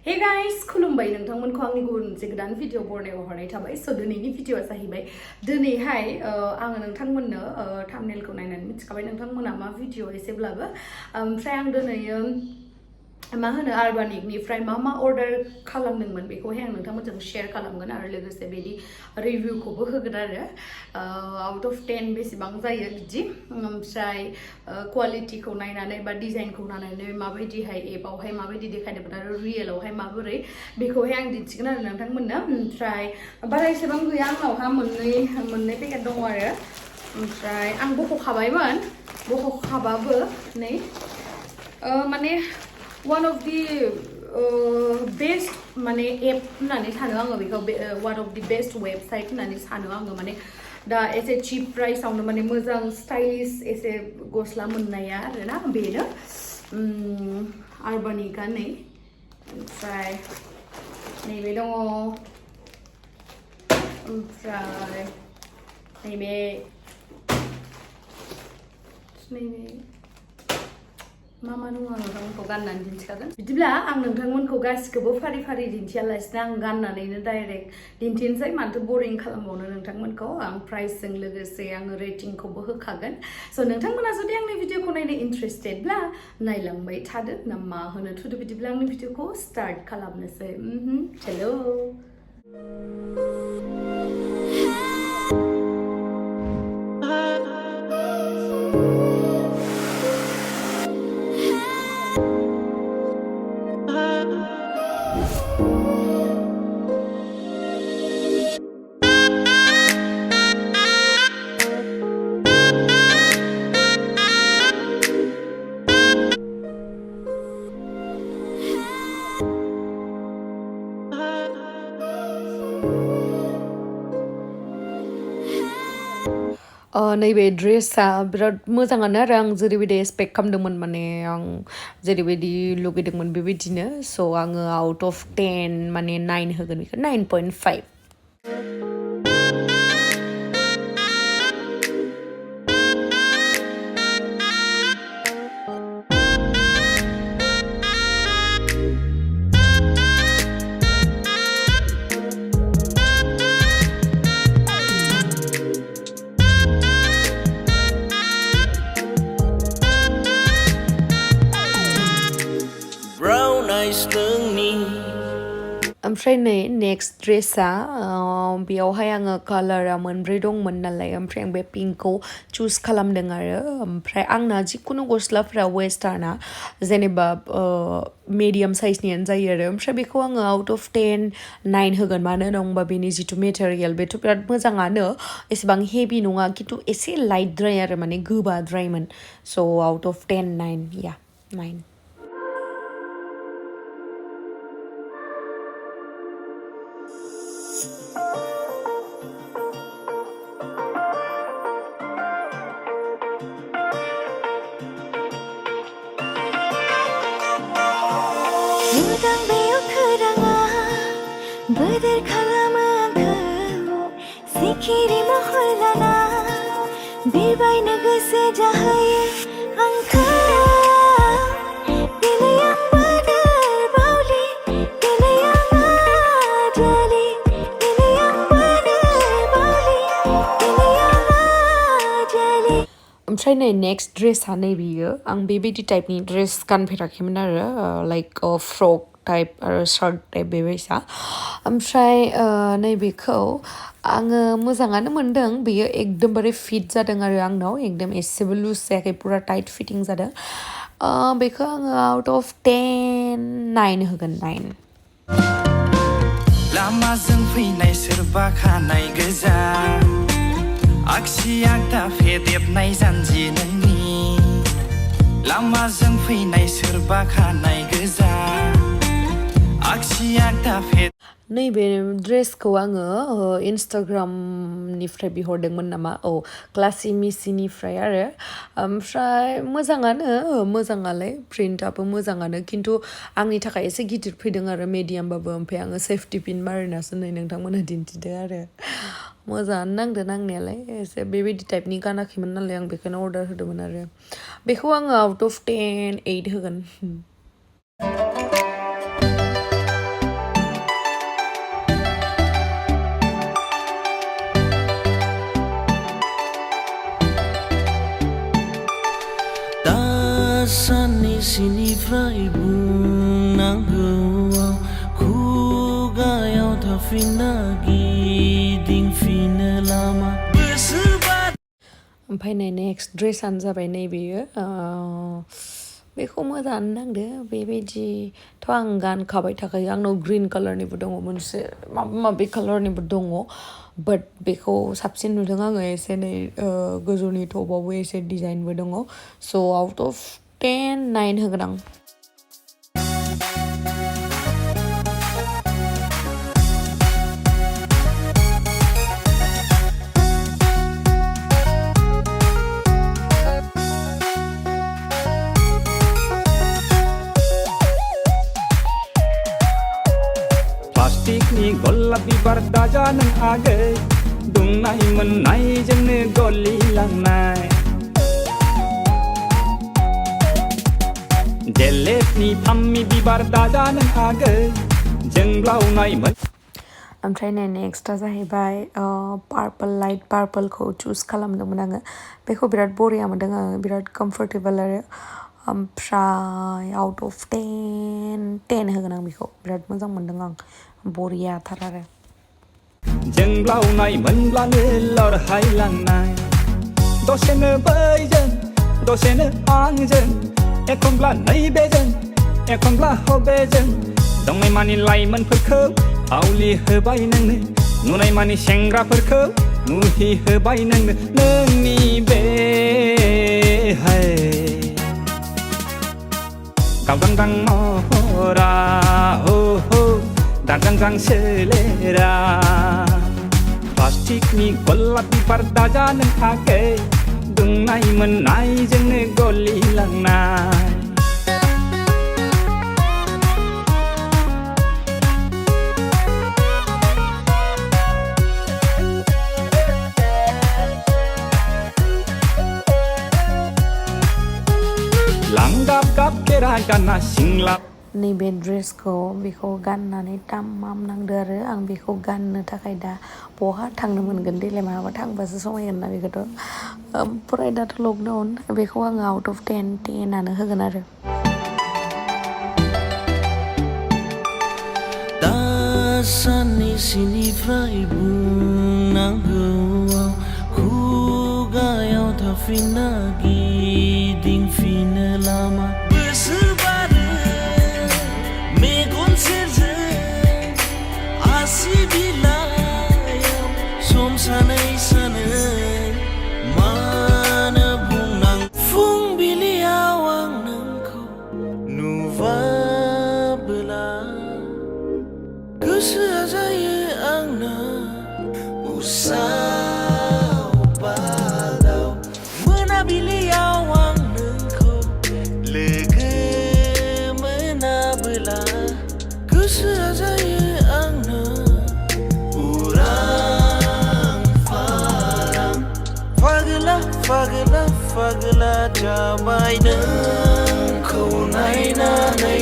Hey guys, खुलुमबाय नोंथांमोनखौ आंनि गुबुन मोनसे गोदान भिडिअ बरनायाव हरनाय थाबाय। स' दिनैनि भिडिअआ जाहैबाय दिनैहाय आङो नोंथांमोननो थाम्बनेलखौ नायनानै मिथिखाबाय नोंथांमोना मा भिडिअ एसेब्लाबो ओमफ्राय आं दिनैयो मा होनो आर्बानिकनिफ्राय मा अर्डार खालामदोंमोन बेखौहाय आं नोंथांमोनजों शेयार खालामगोन आरो लोगोसे बेनि रिभिउखौबो होगोन आरो आउट अफ 10 बेसेबां जायो बिदि ओमफ्राय क्वालिटिखौ नायनानै बा डिजाइनखौ नायनानै माबायदिहाय एपआवहाय माबायदि देखायदोंमोन आरो रियेलावहाय माबोरै बेखौहाय आं दिन्थिगोन आरो नोंथांमोननो ओमफ्राय बारा एसेबां गैया आंनावहा मोननै पेकेट दङ आरो ओमफ्राय आं बख'खाबाबो नै माने one of the best माने एप होननानै सानो आङो बेखौ one of the best website होननानै सानो आङो माने दा एसे चिप प्राइसआवनो माने मोजां स्टाइलिश एसे गस्ला मोननाया आरोना बेनो आर्बानिकआ नै ओमफ्राय नैबे दङ ओमफ्राय नैबे मा दङ आं नोंथांमोनखौ गाननानै दिन्थिखागोन बिदिब्ला आं नोंथांमोनखौ गासिखौबो फारि फारि दिन्थियालासिनो आं गाननानैनो डाइरेक्ट दिन्थिनोसै मानोथो बरिं खालामबावनो नोंथांमोनखौ आं प्राइसजों लोगोसे आङो रेटिंखौबो होखागोन स' नोंथांमोना जुदि आंनि भिडिअखौ नायनो इन्ट्रेस्टेडब्ला नायलांबाय थादो ना मा होनो थुदो बिदिब्ला आंनि भिडिअखौ स्टार्ट खालामनोसै हेलौ नैबे ड्रेसा बिराद मोजाङानो आरो आं जेरैबायदि एक्सपेक्ट खालामदोंमोन माने आं जेरैबायदि लुगैदोंमोन बेबायदिनो स' आङो आउट अफ 10 माने 9 होगोन बेखौ 9.5 ओमफ्राय नै नेक्स्ट ड्रेसा बेयावहाय आङो कालारा मोनब्रै दंमोन नालाय ओमफ्राय आं बे पिंकखौ चुज खालामदों आरो ओमफ्राय आंना जिखुनु गस्लाफ्रा वेस्टार्ना जेनेबा मिडियाम साइजनियानो जायो आरो ओमफ्राय बेखौ आङो आउट अफ 10 9 होगोन मानो होनोबा बेनि जिथु मेटेरियेल बेथ' बिराद मोजाङानो एसेबां हेभि नङा खिन्थु एसे लाइटद्राय आरो माने गोबाद्रायमोन स' आउट अफ 10 9 या 9 बोदोर खालामो आंखौ सिखिरि महर लाना बिरबायनो गोसो जाहोयो आंखौ दिनै आं बोदोर बावलि दिनै आं आजालि दिनै आं बोदोर बावलि दिनै आं आजालि ओमफ्राय नै नेक्स्ट ड्रेसा नै बियो आं बेबायदि टाइपनि ड्रेस गानफेराखैमोन आरो लाइक फ्रक टाइप आरो शार्ट टाइप बेबायसा ओमफ्राय नैबेखौ आङो मोजाङानो मोनदों बेयो एकदमबारे फिट जादों आरो आंनाव एकदम एसेबो लुज जायाखै पुरा टाइट फिटिं जादों बेखौ आङो आउट अफ 10 9 होगोन 9 लामाजों फैनाय सोरबा खानाय गोजा आगसि आगदा फेदेबनाय जानजि नोंनि लामाजों फैनाय सोरबा खानाय गोजा नैबे ड्रेसखौ आङो इन्स्टाग्रामनिफ्राय बिहरदोंमोन नामा क्लासि मिसिनिफ्राय आरो ओमफ्राय मोजाङालाय प्रिन्टआबो मोजाङानो खिन्थु आंनि थाखाय एसे गिदिर फैदों आरो मिडियामबाबो ओमफ्राय आङो सेफटि पिन मारिनासो नै नोंथांमोननो दिन्थिदो आरो मोजाङानो नांदों नांनायालाय एसे बेबायदि टाइपनि गानाखैमोन नालाय आं बेखौनो अर्डार होदोंमोन आरो बेखौ आङो आउट अफ 10 8 होगोन थाफिनना गिदिंफिनो लामा बोसोरबा ओमफ्राय नेक्स्ट ड्रेसानो जाबाय नैबेयो बेखौ मोजाङानो नांदो बेबायदिथ' आं गानखाबाय थाखायो आंनाव ग्रिन कालारनिबो दङ मोनसे माबा माबि कालारनिबो दङ बाट बेखौ साबसिन नुदों आङो एसे नै गोजौनि टपावबो एसे डिजाइनबो दङ स' आउट अफ 10 9 होगोन आं प्लास्टिकनि गलाब बिबार दाजा नों आगै दुंनाय मोननायजोंनो गलिलांनाय जेलेटनि थाम्मि बिबार दाजा नों आगै जोंब्लावनाय मोन ओमफ्राय नेक्स्टआ जाहैबाय पार्पल लाइट पार्पलखौ चुज खालामदोंमोन आङो बेखौ बिराद बरिया मोन्दों आङो बिराद कम्फर्टेबल आरो ओमफ्राय आउट अफ 10 होगोन आं बेखौ बिराद मोजां मोन्दों आं बरियाथार आरो जोंब्लावनाय मोनब्लानो लरहायलांनाय दसेनो बैजों दसेनो आंजों एखनब्ला नैबेजों एखनब्ला हबेजों दंनाय मानि लाइमोनफोरखौ आवलि होबाय नोंनो नुनाय मानि सेंग्राफोरखौ मुहि होबाय नोंनो नोंनि बे गावदांदां महरा हो हो दांदांदां सोलेरा प्लास्टिकनि गलाब बिबार दाजा नों आगै दुंनाय मोननायजोंनो गलिलांनाय लांगाब गाब केरा गाना सिंला नैबे ड्रेसखौ बेखौ गाननानै तामाम नांदो आरो आं बेखौ गाननो थाखाय दा बहा थांनो मोनगोन देलाय माबा थांबासो समायगोन ना बेखौथ' ओमफ्राय दाथ' लकडाउन बेखौ आङो आउट अफ 10 होगोन आरो दा साननैसोनिफ्राय बुंनांगौआव खुगायाव थाफिनना गिदिंफिनो लामा बोसोरबारो मेगन सेरजों आसि बिलाइयाव सम सानै सानै मानो बुंनां फुंबिलियाव आं नोंखौ नुबाबोला गोसोआ जायो आंना उसाव बादाव मोनाबिलियाव आं नोंखौ लोगो मोनाबोला गोसोआ जायो आंना उरां फारां फागला फागला फागला जाबाय नोंखौ नायनानै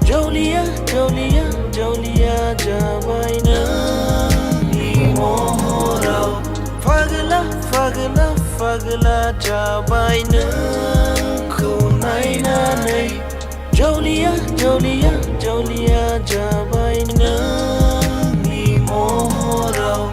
जौलिया जौलिया जौलिया जाबाय नोंनि महराव फागला फागला फागला जाबाय नोंखौ नायनानै जौलिया जौलिया जौलिया जाबाय नोंनि महराव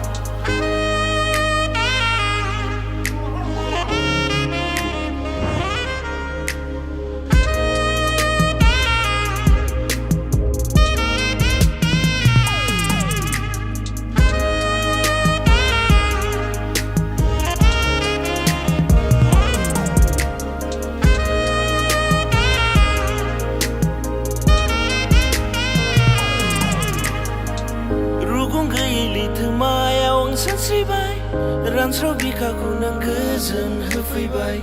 रानस्राव बिखाखौ नों गोजोन होफैबाय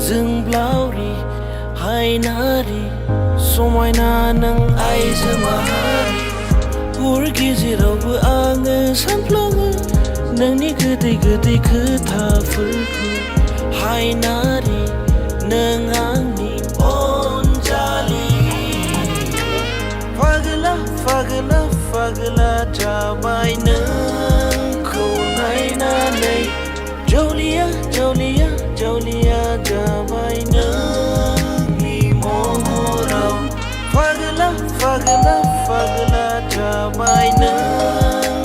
जोंब्लावरि हायनारि समायना नों आइजो माहारि हर गेजेरावबो आङो सानफ्लाङो नोंनि गोदै गोदै खोथाफोरखौ हायनारि नों आंनि अनजालि फागला फागला फागला जाबाय नोंखौ नायनानै जौलिया जौलिया जौलिया जाबाय नोंनि महराव फागला फागला फागला जाबाय नों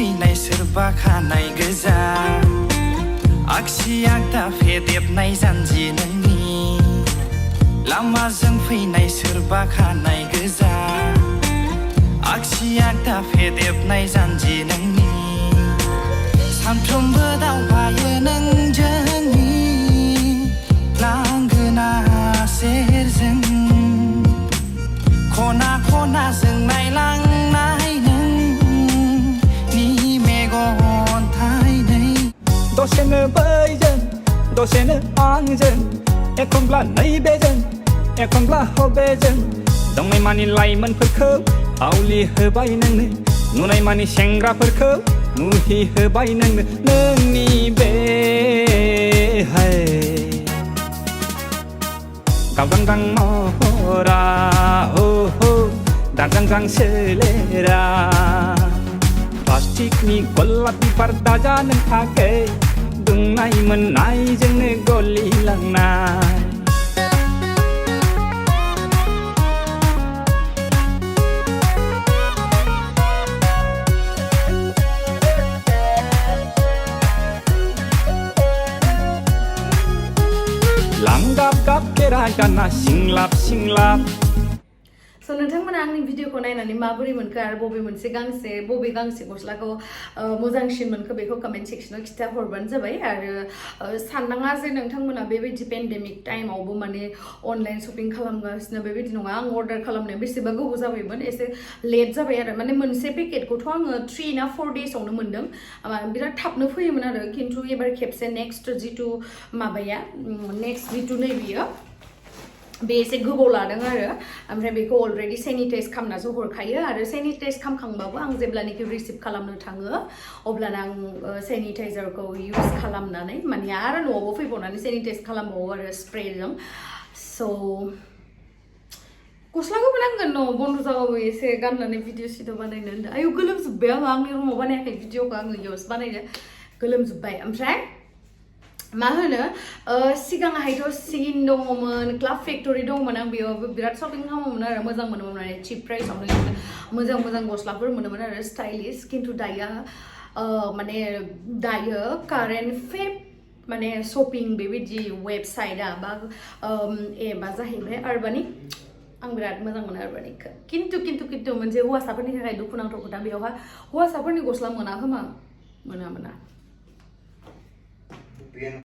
फैनाय सोरबा खानाय गोजा आगसि आगदा फेदेबनाय जानजि नोंनि लामाजों फैनाय सोरबा खानाय गोजा आगसि आगदा फेदेबनाय जानजि नोंनि सानफ्रोमबो दावबायो नों जोंनि लांगोना सेरजों खना खनाजों नायलांनाय नोंनि मेगन थाइनै दसेनो बैजों दसेनो आंजों एखनब्ला नैबेजों एखनब्ला हबेजों दंनाय मानि लाइमोनफोरखौ आवलि होबाय नोंनो नुनाय मानि सेंग्राफोरखौ मुहि होबाय नोंनो नोंनि बे गावदांदां महरा हो दाजांजां सोलेरा प्लास्टिकनि गलापि पर्दा जानो थाखै दुंनाय मोननायजोंनो गलिलांनाय लांगाब गाब केरा गाना सिंलाब सिंलाब स' नोंथांमोना आंनि भिडिअखौ नायनानै माबोरै मोनखो आरो बबे गांसे गस्लाखौ मोजांसिन मोनखो बेखौ कमेन्ट सेक्सनाव खिथा हरबानो जाबाय आरो साननाङा जे नोंथांमोना बेबायदि पेन्डेमिक टाइमावबो माने अनलाइन शपिं खालामगासिनो बेबायदि नङा आं अर्डार खालामनाया बेसेबा गोबाव जाबायमोन एसे लेट जाबाय आरो माने मोनसे पेकेटखौथ' आङो 3 ना 4 डेजआवनो मोन्दों बिराद थाबनो फैयोमोन आरो खिन्थु एबार खेबसे नेक्स्ट जितु नैबेयो बे एसे गोबाव लादों आरो ओमफ्राय बेखौ अलरेडि सेनिटाइज खालामनासो हरखायो आरो सेनिटाइज खालामखांबाबो आं जेब्लानाखि रिसिभ खालामनो थाङो अब्लाना आं सेनिटाइजारखौ इउज खालामनानै माने आरो न'आवबो फैबावनानै सेनिटाइज खालामबावो आरो स्प्रेजों स' गस्लाखौबो नांगोन न' बन्द' जाबाबो एसे गाननानै भिडिअ सिडिअ बानायनो होनदों आयौ गोलोमजोब्बाय आंनि रुमाव बानायाखै भिडिअखौ आङो इयावसो बानायदो गोलोमजोब्बाय ओमफ्राय मा होनो सिगांहायथ' सिन दङमोन क्लाब फेक्टरि दङमोन आं बेयावबो बिराद शपिं खालामोमोन आरो मोजां मोनोमोन माने चिप प्राइसआवनो मोजां मोजां गस्लाफोर मोनोमोन आरो स्टाइलिश खिन्थु दायो कारेन्ट माने शपिं बेबायदि वेबसाइटआ बा एपआ जाहैबाय आर्बानिक आं बिराद मोजां मोनो आर्बानिकखौ खिन्थु मोनसे हौवासाफोरनि थाखाय दुखुनांथाव खोथा बेयावहा हौवासाफोरनि गस्ला मोना खोमा मोना